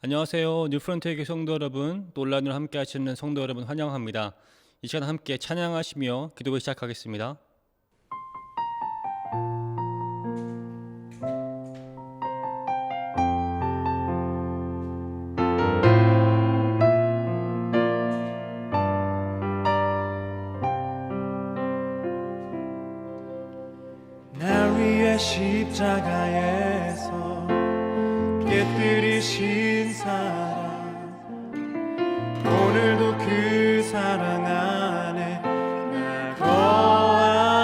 안녕하세요. 뉴프런트의 성도 여러분, 또 온라인으로 함께 하시는 성도 여러분 환영합니다. 이 시간 함께 찬양하시며 기도를 시작하겠습니다. 날 위해 십자가에서 깨뜨리신 사랑, 오늘도 그 사랑 안에 나 거합니다.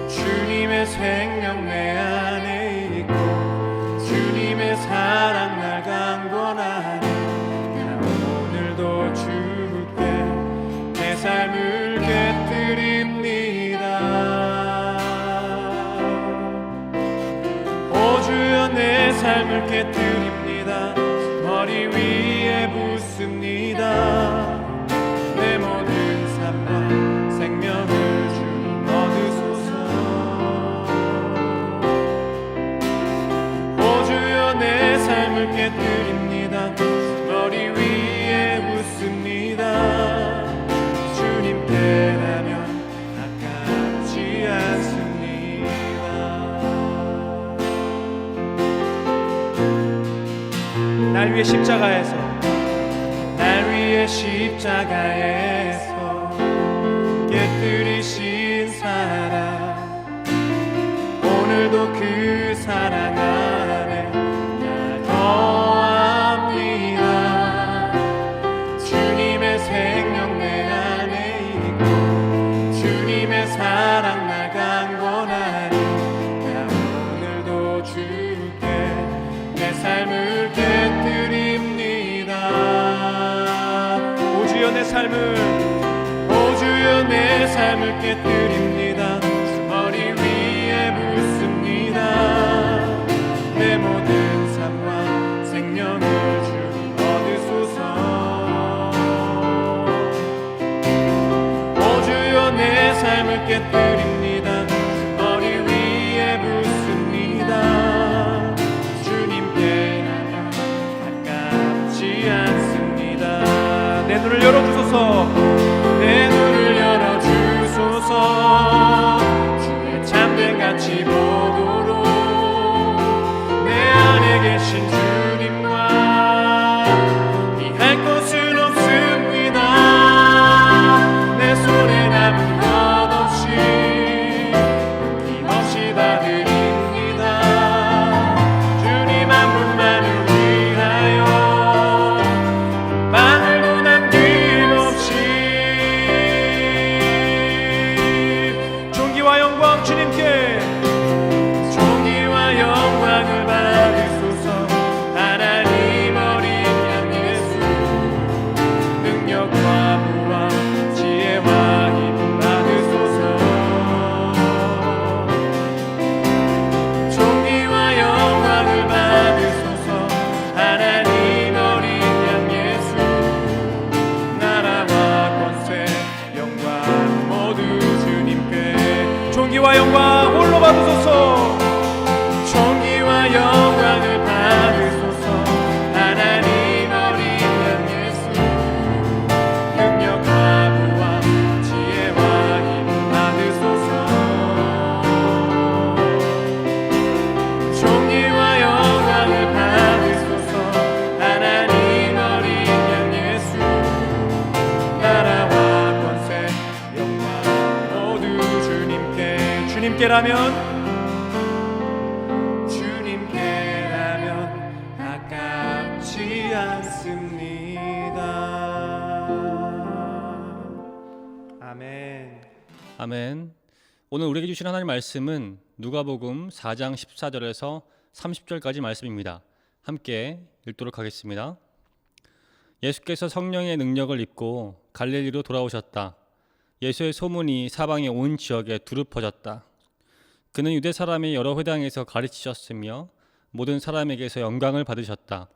주님의 생명 내 안에 있고 주님의 사랑 날 강권하니 나 오늘도 주께 내 삶을 주여 내 삶을 깨뜨립니다. 머리 위에 붓습니다. 내 모든 삶과 생명을 주님 얻으소서. 오 주여 내 삶을 깨뜨립니다. 머리 위에 붓습니다. 주님께라면 아깝지 않습니다. 날 위해 십자가에서 깨뜨리신 사랑, 오늘도 그 사랑 안에 나 거합니다. 주님의 생명 내 안에 있고 주님의 사랑 날 강권하니 나 오늘도 주께 내 삶을 오 주여 내 삶을 깨뜨립니다. 머리 위에 붓습니다. 내 모든 삶과 생명을 주님 얻으소서. 오 주여 내 삶을 깨뜨립니다. 머리 위에 붓습니다. 주님께라면 아깝지 않습니다. 내 눈을 열어주소서. 내 눈을 열어주소서. 주의 참된같이 보도록 내 안에 계신 주님과 피할 곳은 없습니다. 내 손에 남은 것 없이 힘없이 다 드립니다. 주님 한 분만을 위하여 존귀와 영광을 받으소서. 하나님 어린 양 예수, 능력과 부와 지혜와 힘 받으소서. 존귀와 영광을 받으소서. 하나님 어린 양 예수, 나라와 권세 영광 모두 주님께. 존귀와 영광 홀로 받으소서. 존귀와 영광을 받으소서. 하나님 어린 양 예수, 능력과 부와 지혜와 힘 받으소서. 존귀와 영광을 받으소서. 하나님 어린 양 예수, 나라와 권세 영광 모두 주님께. 주님께라면 아깝지 않습니다. 아멘. 아멘. 오늘 우리에게 주신 하나님 말씀은 누가복음 4장 14절에서 30절까지 말씀입니다. 함께 읽도록 하겠습니다. 예수께서 성령의 능력을 입고 갈릴리로 돌아오셨다. 예수의 소문이 사방의 온 지역에 두루 퍼졌다. 그는 유대 사람의 여러 회당에서 가르치셨으며 모든 사람에게서 영광을 받으셨다.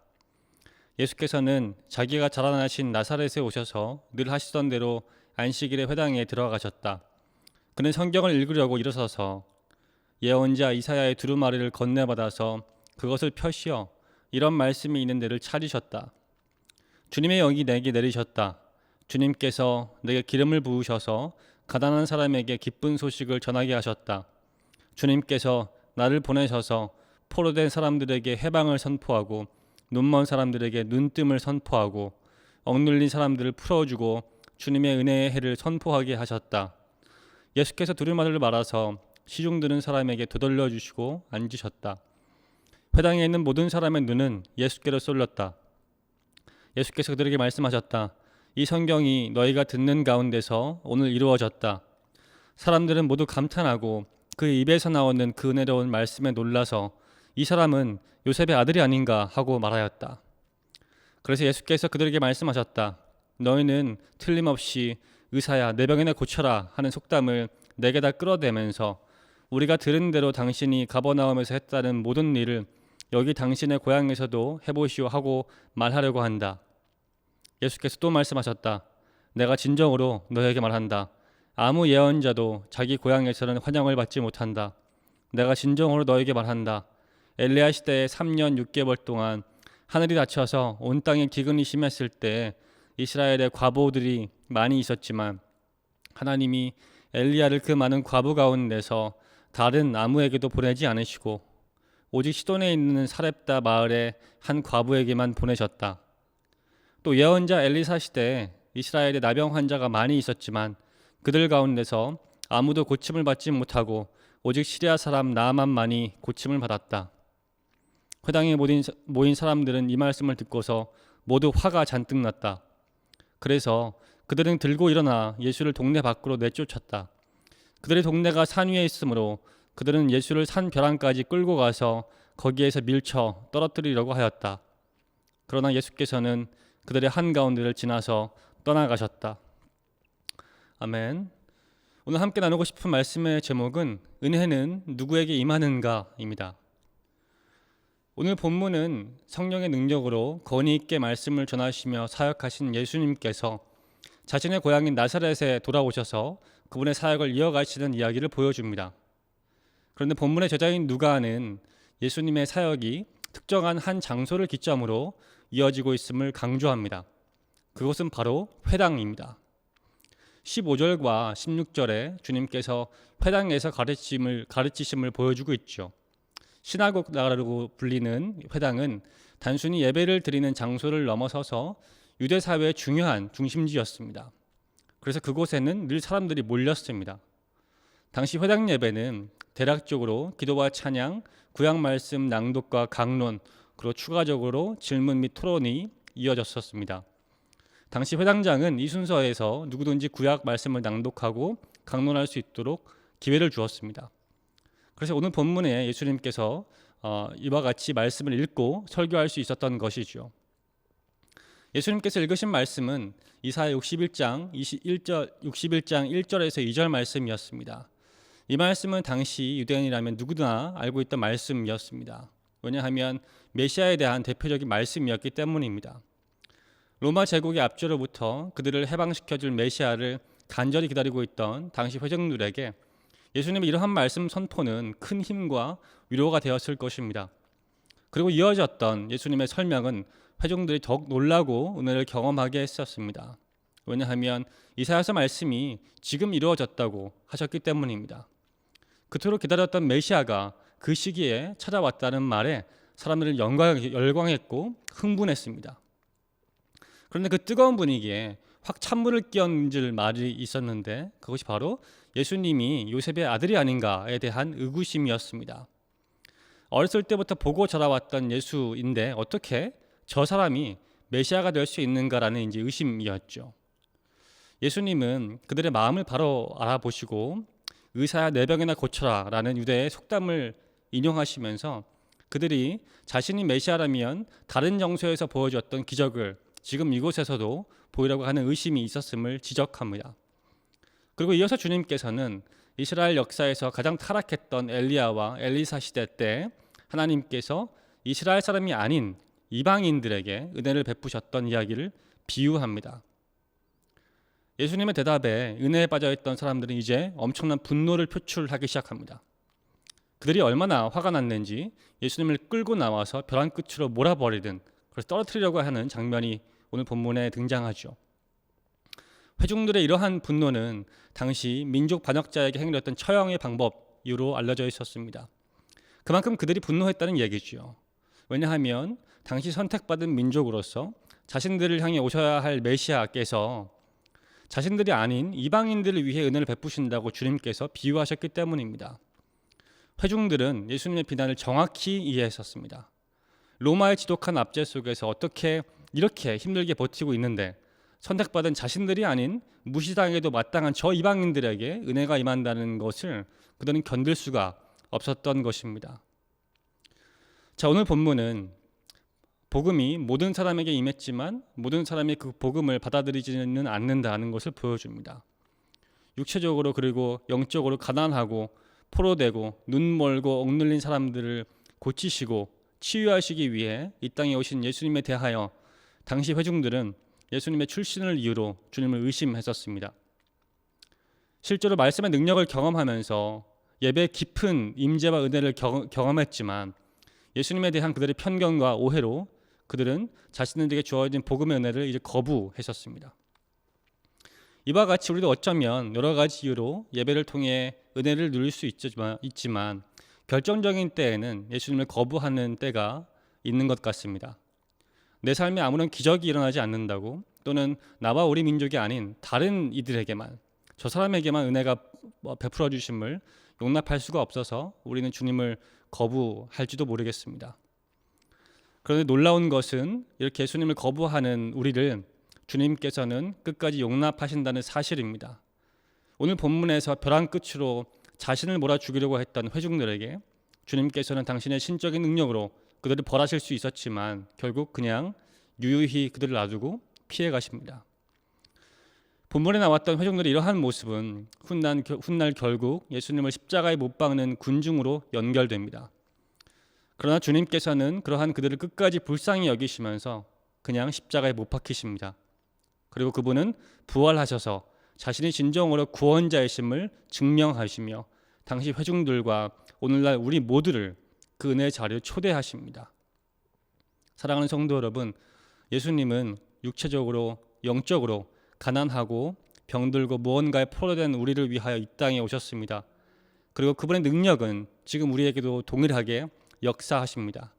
예수께서는 자기가 자라나신 나사렛에 오셔서 늘 하시던 대로 안식일에 회당에 들어가셨다. 그는 성경을 읽으려고 일어서서 예언자 이사야의 두루마리를 건네받아서 그것을 펴시어 이런 말씀이 있는 데를 찾으셨다. 주님의 영이 내게 내리셨다. 주님께서 내게 기름을 부으셔서 가난한 사람에게 기쁜 소식을 전하게 하셨다. 주님께서 나를 보내셔서 포로된 사람들에게 해방을 선포하고 눈먼 사람들에게 눈뜸을 선포하고 억눌린 사람들을 풀어주고 주님의 은혜의 해를 선포하게 하셨다. 예수께서 두루마리를 말아서 시중 드는 사람에게 되돌려 주시고 앉으셨다. 회당에 있는 모든 사람의 눈은 예수께로 쏠렸다. 예수께서 그들에게 말씀하셨다. 이 성경이 너희가 듣는 가운데서 오늘 이루어졌다. 사람들은 모두 감탄하고 그 입에서 나오는 그 은혜로운 말씀에 놀라서 이 사람은 요셉의 아들이 아닌가 하고 말하였다. 그래서 예수께서 그들에게 말씀하셨다. 너희는 틀림없이 의사야 내 병이나 고쳐라 하는 속담을 내게다 끌어대면서 우리가 들은 대로 당신이 가버나움에서 했다는 모든 일을 여기 당신의 고향에서도 해보시오 하고 말하려고 한다. 예수께서 또 말씀하셨다. 내가 진정으로 너에게 말한다. 아무 예언자도 자기 고향에서는 환영을 받지 못한다. 내가 진정으로 너에게 말한다. 엘리야 시대에 3년 6개월 동안 하늘이 닫혀서 온 땅에 기근이 심했을 때 이스라엘의 과부들이 많이 있었지만 하나님이 엘리야를 그 많은 과부 가운데서 다른 아무에게도 보내지 않으시고 오직 시돈에 있는 사렙다 마을의 한 과부에게만 보내셨다. 또 예언자 엘리사 시대에 이스라엘에 나병 환자가 많이 있었지만 그들 가운데서 아무도 고침을 받지 못하고 오직 시리아 사람 나아만만이 고침을 받았다. 회당에 모인 사람들은 이 말씀을 듣고서 모두 화가 잔뜩 났다. 그래서 그들은 들고 일어나 예수를 동네 밖으로 내쫓았다. 그들의 동네가 산 위에 있으므로 그들은 예수를 산 벼랑까지 끌고 가서 거기에서 밀쳐 떨어뜨리려고 하였다. 그러나 예수께서는 그들의 한가운데를 지나서 떠나가셨다. 아멘. 오늘 함께 나누고 싶은 말씀의 제목은 은혜는 누구에게 임하는가입니다. 오늘 본문은 성령의 능력으로 권위 있게 말씀을 전하시며 사역하신 예수님께서 자신의 고향인 나사렛에 돌아오셔서 그분의 사역을 이어가시는 이야기를 보여줍니다. 그런데 본문의 저자인 누가는 예수님의 사역이 특정한 한 장소를 기점으로 이어지고 있음을 강조합니다. 그것은 바로 회당입니다. 15절과 16절에 주님께서 회당에서 가르치심을 보여주고 있죠. 시나고그라고 불리는 회당은 단순히 예배를 드리는 장소를 넘어서서 유대 사회의 중요한 중심지였습니다. 그래서 그곳에는 늘 사람들이 몰렸습니다. 당시 회당 예배는 대략적으로 기도와 찬양, 구약 말씀 낭독과 강론, 그리고 추가적으로 질문 및 토론이 이어졌었습니다. 당시 회당장은 이 순서에서 누구든지 구약 말씀을 낭독하고 강론할 수 있도록 기회를 주었습니다. 그래서 오늘 본문에 예수님께서 이와 같이 말씀을 읽고 설교할 수 있었던 것이죠. 예수님께서 읽으신 말씀은 이사야 61장 1절에서 2절 말씀이었습니다. 이 말씀은 당시 유대인이라면 누구나 알고 있던 말씀이었습니다. 왜냐하면 메시아에 대한 대표적인 말씀이었기 때문입니다. 로마 제국의 압제로부터 그들을 해방시켜줄 메시아를 간절히 기다리고 있던 당시 회중들에게 예수님의 이러한 말씀 선포는 큰 힘과 위로가 되었을 것입니다. 그리고 이어졌던 예수님의 설명은 회중들이 더욱 놀라고 은혜를 경험하게 했었습니다. 왜냐하면 이사야서 말씀이 지금 이루어졌다고 하셨기 때문입니다. 그토록 기다렸던 메시아가 그 시기에 찾아왔다는 말에 사람들은 열광했고 흥분했습니다. 그런데 그 뜨거운 분위기에 확 찬물을 끼얹을 말이 있었는데 그것이 바로 예수님이 요셉의 아들이 아닌가에 대한 의구심이었습니다. 어렸을 때부터 보고 자라왔던 예수인데 어떻게 저 사람이 메시아가 될 수 있는가라는 이제 의심이었죠. 예수님은 그들의 마음을 바로 알아보시고 의사야 내 병이나 고쳐라 라는 유대의 속담을 인용하시면서 그들이 자신이 메시아라면 다른 정서에서 보여줬던 기적을 지금 이곳에서도 보이려고 하는 의심이 있었음을 지적합니다. 그리고 이어서 주님께서는 이스라엘 역사에서 가장 타락했던 엘리야와 엘리사 시대 때 하나님께서 이스라엘 사람이 아닌 이방인들에게 은혜를 베푸셨던 이야기를 비유합니다. 예수님의 대답에 은혜에 빠져있던 사람들은 이제 엄청난 분노를 표출하기 시작합니다. 그들이 얼마나 화가 났는지 예수님을 끌고 나와서 벼랑 끝으로 몰아버리든 그래서 떨어뜨리려고 하는 장면이 오늘 본문에 등장하죠. 회중들의 이러한 분노는 당시 민족 반역자에게 행했던 처형의 방법으로 알려져 있었습니다. 그만큼 그들이 분노했다는 얘기죠. 왜냐하면 당시 선택받은 민족으로서 자신들을 향해 오셔야 할 메시아께서 자신들이 아닌 이방인들을 위해 은혜를 베푸신다고 주님께서 비유하셨기 때문입니다. 회중들은 예수님의 비난을 정확히 이해했었습니다. 로마의 지독한 압제 속에서 어떻게 이렇게 힘들게 버티고 있는데 선택받은 자신들이 아닌 무시당해도 마땅한 저 이방인들에게 은혜가 임한다는 것을 그들은 견딜 수가 없었던 것입니다. 자, 오늘 본문은 복음이 모든 사람에게 임했지만 모든 사람이 그 복음을 받아들이지는 않는다는 것을 보여줍니다. 육체적으로 그리고 영적으로 가난하고 포로되고 눈 멀고 억눌린 사람들을 고치시고 치유하시기 위해 이 땅에 오신 예수님에 대하여 당시 회중들은 예수님의 출신을 이유로 주님을 의심했었습니다. 실제로 말씀의 능력을 경험하면서 예배의 깊은 임재와 은혜를 경험했지만 예수님에 대한 그들의 편견과 오해로 그들은 자신들에게 주어진 복음의 은혜를 이제 거부했었습니다. 이와 같이 우리도 어쩌면 여러 가지 이유로 예배를 통해 은혜를 누릴 수 있지만 결정적인 때에는 예수님을 거부하는 때가 있는 것 같습니다. 내 삶에 아무런 기적이 일어나지 않는다고 또는 나와 우리 민족이 아닌 다른 이들에게만 저 사람에게만 은혜가 베풀어 주심을 용납할 수가 없어서 우리는 주님을 거부할지도 모르겠습니다. 그런데 놀라운 것은 이렇게 예수님을 거부하는 우리를 주님께서는 끝까지 용납하신다는 사실입니다. 오늘 본문에서 벼랑 끝으로 자신을 몰아 죽이려고 했던 회중들에게 주님께서는 당신의 신적인 능력으로 그들을 벌하실 수 있었지만 결국 그냥 유유히 그들을 놔두고 피해 가십니다. 본문에 나왔던 회중들의 이러한 모습은 훗날 결국 예수님을 십자가에 못 박는 군중으로 연결됩니다. 그러나 주님께서는 그러한 그들을 끝까지 불쌍히 여기시면서 그냥 십자가에 못 박히십니다. 그리고 그분은 부활하셔서 자신이 진정으로 구원자이심을 증명하시며 당시 회중들과 오늘날 우리 모두를 그 은혜의 자리에 초대하십니다. 사랑하는 성도 여러분, 예수님은 육체적으로 영적으로 가난하고 병들고 무언가에 포로된 우리를 위하여 이 땅에 오셨습니다. 그리고 그분의 능력은 지금 우리에게도 동일하게 역사하십니다.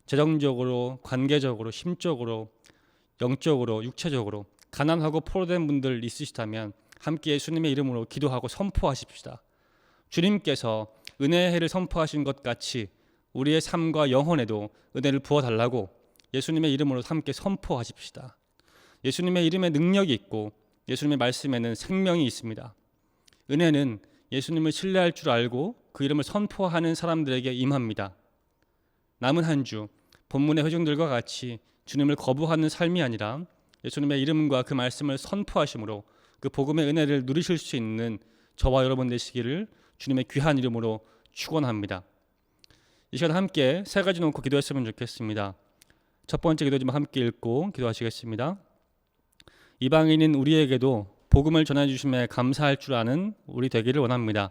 재정적으로, 관계적으로, 심적으로, 영적으로, 육체적으로 가난하고 포로된 분들 있으시다면 함께 예수님의 이름으로 기도하고 선포하십시다. 주님께서 은혜의 해를 선포하신 것 같이 우리의 삶과 영혼에도 은혜를 부어달라고 예수님의 이름으로 함께 선포하십시다. 예수님의 이름에 능력이 있고 예수님의 말씀에는 생명이 있습니다. 은혜는 예수님을 신뢰할 줄 알고 그 이름을 선포하는 사람들에게 임합니다. 남은 한 주 본문의 회중들과 같이 주님을 거부하는 삶이 아니라 예수님의 이름과 그 말씀을 선포하심으로 그 복음의 은혜를 누리실 수 있는 저와 여러분 되시기를 주님의 귀한 이름으로 축원합니다. 이 시간 함께 세 가지 놓고 기도했으면 좋겠습니다. 첫 번째 기도지만 함께 읽고 기도하시겠습니다. 이방인인 우리에게도 복음을 전해주심에 감사할 줄 아는 우리 되기를 원합니다.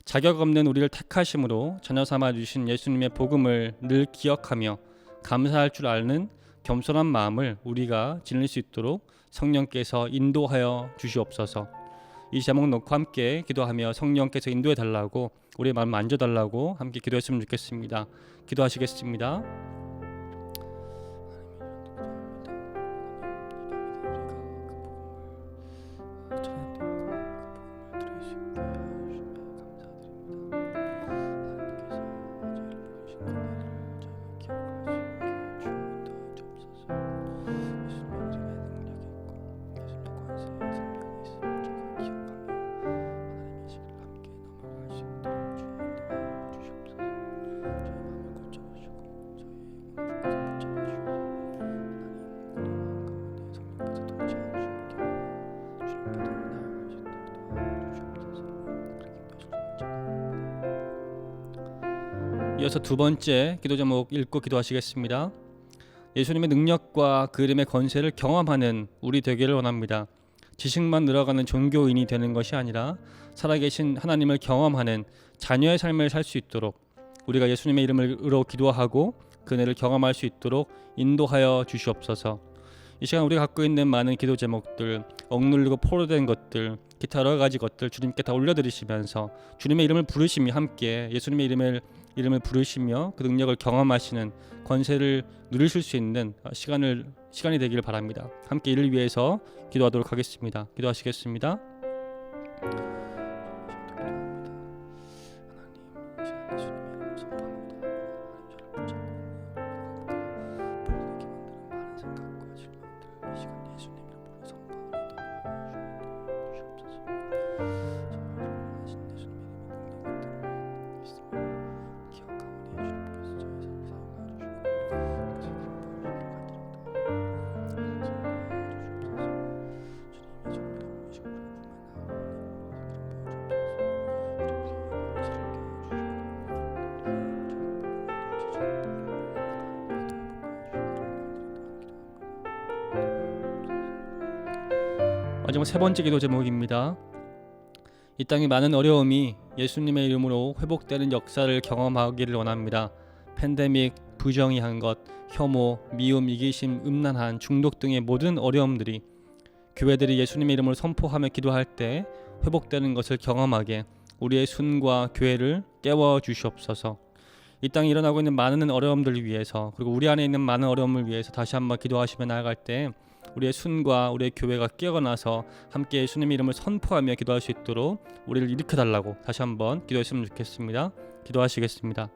자격 없는 우리를 택하심으로 자녀 삼아 주신 예수님의 복음을 늘 기억하며 감사할 줄 아는 겸손한 마음을 우리가 지닐 수 있도록 성령께서 인도하여 주시옵소서. 이 제목 놓고 함께 기도하며 성령께서 인도해 달라고 우리의 마음 만져 달라고 함께 기도했으면 좋겠습니다. 기도하시겠습니다. 이어서 두 번째 기도 제목 읽고 기도하시겠습니다. 예수님의 능력과 그 이름의 권세를 경험하는 우리 되기를 원합니다. 지식만 늘어가는 종교인이 되는 것이 아니라 살아계신 하나님을 경험하는 자녀의 삶을 살 수 있도록 우리가 예수님의 이름으로 기도하고 그 은혜를 경험할 수 있도록 인도하여 주시옵소서. 이 시간 우리가 갖고 있는 많은 기도 제목들, 억눌리고 포로된 것들, 기타 여러 가지 것들 주님께 다 올려드리시면서 주님의 이름을 부르시며 함께 예수님의 이름을 부르시며 그 능력을 경험하시는 권세를 누리실 수 있는 시간이 되기를 바랍니다. 함께 이를 위해서 기도하도록 하겠습니다. 기도하시겠습니다. 마지막 세 번째 기도 제목입니다. 이 땅의 많은 어려움이 예수님의 이름으로 회복되는 역사를 경험하기를 원합니다. 팬데믹, 부정의한 것, 혐오, 미움, 이기심, 음란한, 중독 등의 모든 어려움들이 교회들이 예수님의 이름으로 선포하며 기도할 때 회복되는 것을 경험하게 우리의 순과 교회를 깨워 주시옵소서. 이 땅에 일어나고 있는 많은 어려움들을 위해서, 그리고 우리 안에 있는 많은 어려움을 위해서 다시 한번 기도하시며 나아갈 때 우리의 순과 우리의 교회가 깨어나서 함께 예수님의 이름을 선포하며 기도할 수 있도록 우리를 일으켜달라고 다시 한번 기도했으면 좋겠습니다. 기도하시겠습니다.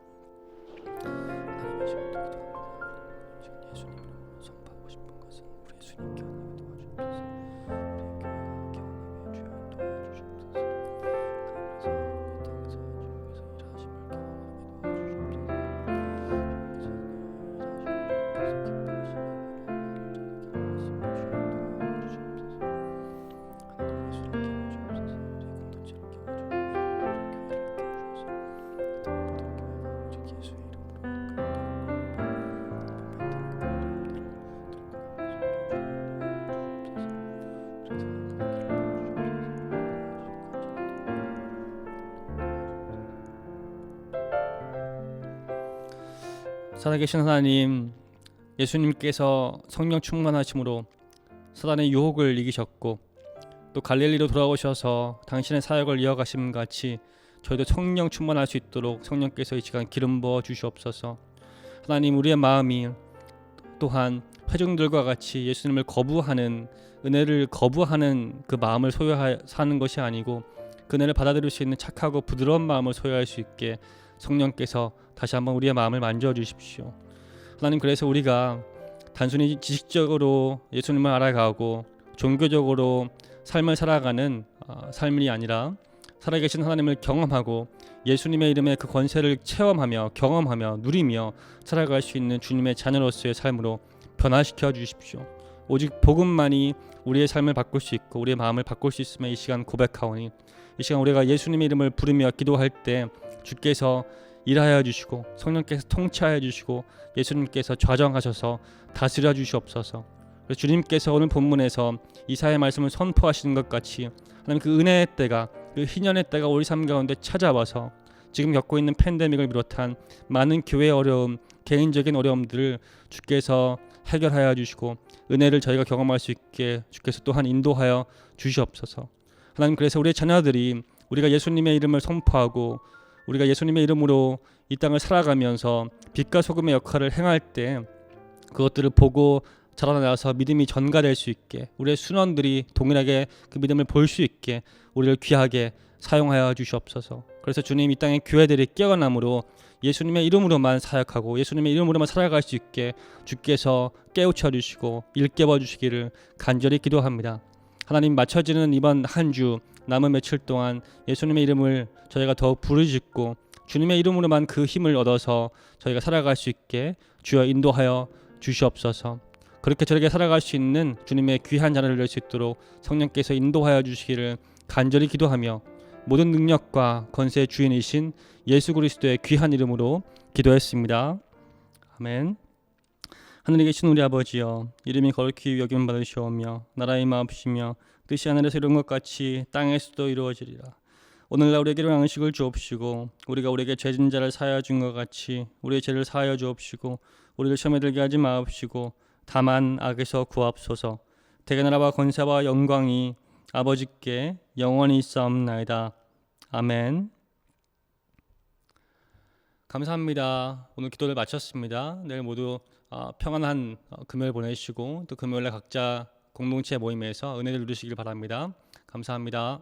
살아계신 하나님, 예수님께서 성령 충만하심으로 사단의 유혹을 이기셨고 또 갈릴리로 돌아오셔서 당신의 사역을 이어가심 같이 저희도 성령 충만할 수 있도록 성령께서 이 시간 기름 부어 주시옵소서. 하나님, 우리의 마음이 또한 회중들과 같이 예수님을 거부하는, 은혜를 거부하는 그 마음을 사는 것이 아니고 그 은혜를 받아들일 수 있는 착하고 부드러운 마음을 소유할 수 있게 성령께서 다시 한번 우리의 마음을 만져주십시오. 하나님, 그래서 우리가 단순히 지식적으로 예수님을 알아가고 종교적으로 삶을 살아가는 삶이 아니라 살아계신 하나님을 경험하고 예수님의 이름의 그 권세를 체험하며 경험하며 누리며 살아갈 수 있는 주님의 자녀로서의 삶으로 변화시켜 주십시오. 오직 복음만이 우리의 삶을 바꿀 수 있고 우리의 마음을 바꿀 수 있음을 이 시간 고백하오니, 이 시간 우리가 예수님의 이름을 부르며 기도할 때 주께서 일하여 주시고 성령께서 통치하여 주시고 예수님께서 좌정하셔서 다스려 주시옵소서. 그래서 주님께서 오늘 본문에서 이사야의 말씀을 선포하시는 것 같이 하나님, 그 은혜의 때가, 그 희년의 때가 우리 삶 가운데 찾아와서 지금 겪고 있는 팬데믹을 비롯한 많은 교회의 어려움, 개인적인 어려움들을 주께서 해결하여 주시고 은혜를 저희가 경험할 수 있게 주께서 또한 인도하여 주시옵소서. 하나님, 그래서 우리의 자녀들이 우리가 예수님의 이름을 선포하고 우리가 예수님의 이름으로 이 땅을 살아가면서 빛과 소금의 역할을 행할 때 그것들을 보고 자라나서 믿음이 전가될 수 있게, 우리의 순원들이 동일하게 그 믿음을 볼 수 있게 우리를 귀하게 사용하여 주시옵소서. 그래서 주님, 이 땅의 교회들이 깨어남으로 예수님의 이름으로만 사역하고 예수님의 이름으로만 살아갈 수 있게 주께서 깨우쳐 주시고 일깨워 주시기를 간절히 기도합니다. 하나님, 맞춰지는 이번 한 주 남은 며칠 동안 예수님의 이름을 저희가 더욱 부르짖고 주님의 이름으로만 그 힘을 얻어서 저희가 살아갈 수 있게 주여 인도하여 주시옵소서. 그렇게 저렇게 살아갈 수 있는 주님의 귀한 자녀를 낼 수 있도록 성령께서 인도하여 주시기를 간절히 기도하며 모든 능력과 권세의 주인이신 예수 그리스도의 귀한 이름으로 기도했습니다. 아멘. 하늘에 계신 우리 아버지여, 이름이 거룩히 여김을 받으시오며 나라의 마옵시며 뜻이 하늘에서 이룬 것 같이 땅에서도 이루어지리라. 오늘날 우리에게 일용할 양식을 주옵시고 우리가 우리에게 죄진 자를 사하여 준 것 같이 우리의 죄를 사하여 주옵시고 우리를 시험에 들게 하지 마옵시고 다만 악에서 구하옵소서. 대개 나라와 권세와 영광이 아버지께 영원히 있사옵나이다. 아멘. 감사합니다. 오늘 기도를 마쳤습니다. 내일 모두 평안한 금요일 보내시고 또 금요일에 각자 공동체 모임에서 은혜를 누리시길 바랍니다. 감사합니다.